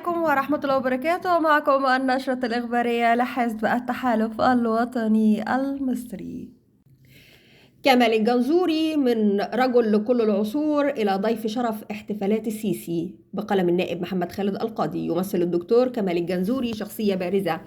عليكم ورحمة الله وبركاته. معكم النشرة الإخبارية لحزب التحالف الوطني المصري. كمال الجنزوري من رجل لكل العصور إلى ضيف شرف احتفالات السيسي بقلم النائب محمد خالد القاضي. يمثل الدكتور كمال الجنزوري شخصية بارزة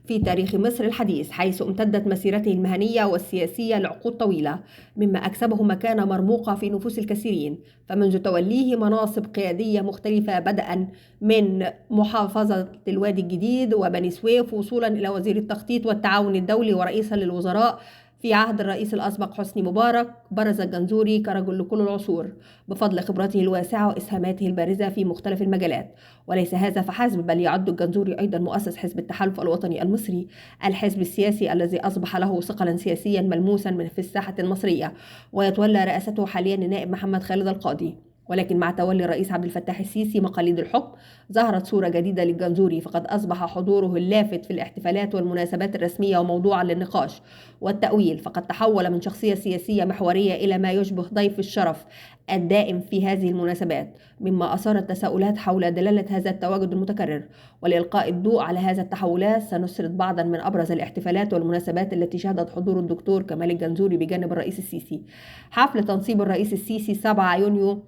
في تاريخ مصر الحديث، حيث امتدت مسيرته المهنية والسياسية لعقود طويلة، مما أكسبه مكانة مرموقة في نفوس الكثيرين. فمنذ توليه مناصب قيادية مختلفة، بدءا من محافظة الوادي الجديد وبني سويف، وصولا إلى وزير التخطيط والتعاون الدولي ورئيسا للوزراء في عهد الرئيس الأسبق حسني مبارك، برز الجنزوري كرجل لكل العصور بفضل خبرته الواسعة وإسهاماته البارزة في مختلف المجالات. وليس هذا فحسب، بل يعد الجنزوري أيضا مؤسس حزب التحالف الوطني المصري، الحزب السياسي الذي أصبح له ثقلا سياسيا ملموسا في الساحة المصرية، ويتولى رئاسته حاليا النائب محمد خالد القاضي. ولكن مع تولي الرئيس عبد الفتاح السيسي مقاليد الحكم، ظهرت صورة جديدة للجنزوري، فقد أصبح حضوره اللافت في الاحتفالات والمناسبات الرسمية وموضوعا للنقاش والتأويل. فقد تحول من شخصية سياسية محورية إلى ما يشبه ضيف الشرف الدائم في هذه المناسبات، مما أثار التساؤلات حول دلالة هذا التواجد المتكرر. ولإلقاء الضوء على هذا التحولات، سنسرد بعضا من أبرز الاحتفالات والمناسبات التي شهدت حضور الدكتور كمال الجنزوري بجانب الرئيس السيسي. حفل تنصيب الرئيس السيسي 7 يونيو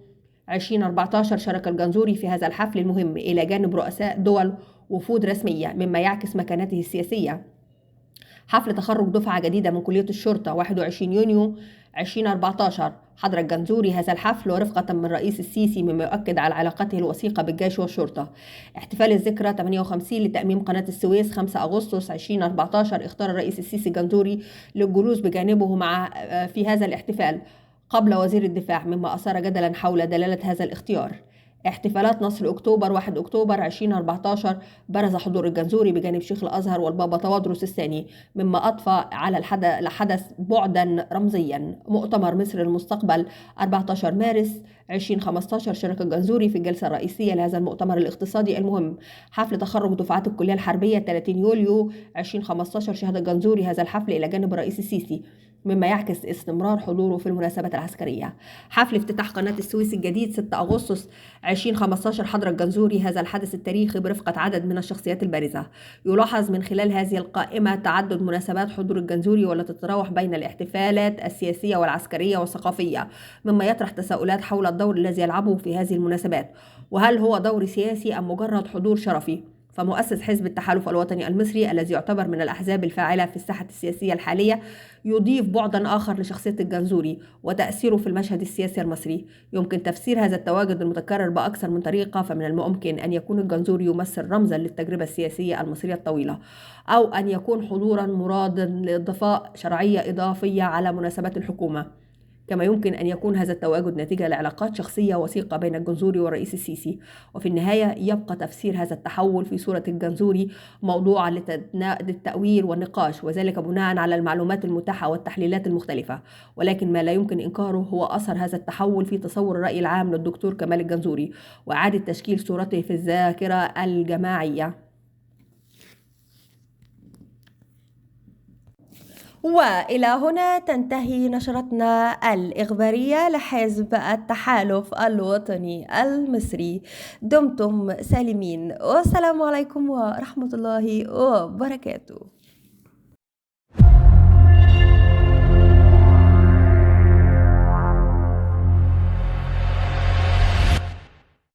2014، شارك الجنزوري في هذا الحفل المهم إلى جانب رؤساء دول وفود رسمية، مما يعكس مكانته السياسية. حفل تخرج دفعة جديدة من كلية الشرطة 21 يونيو 2014، حضر الجنزوري هذا الحفل ورفقة من رئيس السيسي، مما يؤكد على علاقته الوثيقة بالجيش والشرطة. احتفال الذكرى 58 لتأميم قناة السويس 5 أغسطس 2014، اختار الرئيس السيسي الجنزوري للجلوس بجانبه في هذا الاحتفال قبل وزير الدفاع، مما أثار جدلا حول دلالة هذا الاختيار. احتفالات نصر أكتوبر 1 أكتوبر 2014، برز حضور الجنزوري بجانب شيخ الأزهر والبابا تودرس الثاني، مما أضفى على الحدث بعدا رمزيا. مؤتمر مصر للمستقبل 14 مارس 2015، شارك الجنزوري في الجلسة الرئيسية لهذا المؤتمر الاقتصادي المهم. حفل تخرج دفعات الكلية الحربية 30 يوليو 2015، شهد الجنزوري هذا الحفل إلى جانب الرئيس السيسي، مما يعكس استمرار حضوره في المناسبات العسكرية. حفل افتتاح قناة السويس الجديد 6 أغسطس 2015، حضر الجنزوري هذا الحدث التاريخي برفقة عدد من الشخصيات البارزة. يلاحظ من خلال هذه القائمة تعدد مناسبات حضور الجنزوري، والتي تتراوح بين الاحتفالات السياسية والعسكرية والثقافية، مما يطرح تساؤلات حول الدور الذي يلعبه في هذه المناسبات، وهل هو دور سياسي أم مجرد حضور شرفي. فمؤسس حزب التحالف الوطني المصري، الذي يعتبر من الأحزاب الفاعلة في الساحة السياسية الحالية، يضيف بعدا آخر لشخصية الجنزوري وتأثيره في المشهد السياسي المصري. يمكن تفسير هذا التواجد المتكرر بأكثر من طريقة، فمن الممكن أن يكون الجنزوري يمثل رمزا للتجربة السياسية المصرية الطويلة، أو أن يكون حضورا مرادا لإضافاء شرعية إضافية على مناسبات الحكومة. كما يمكن أن يكون هذا التواجد نتيجة لعلاقات شخصية وثيقة بين الجنزوري والرئيس السيسي. وفي النهاية، يبقى تفسير هذا التحول في صورة الجنزوري موضوعا للتأويل والنقاش، وذلك بناء على المعلومات المتاحة والتحليلات المختلفة. ولكن ما لا يمكن إنكاره هو أثر هذا التحول في تصور الرأي العام للدكتور كمال الجنزوري، وإعادة تشكيل صورته في الذاكرة الجماعية. وإلى هنا تنتهي نشرتنا الإخبارية لحزب التحالف الوطني المصري. دمتم سالمين، والسلام عليكم ورحمة الله وبركاته.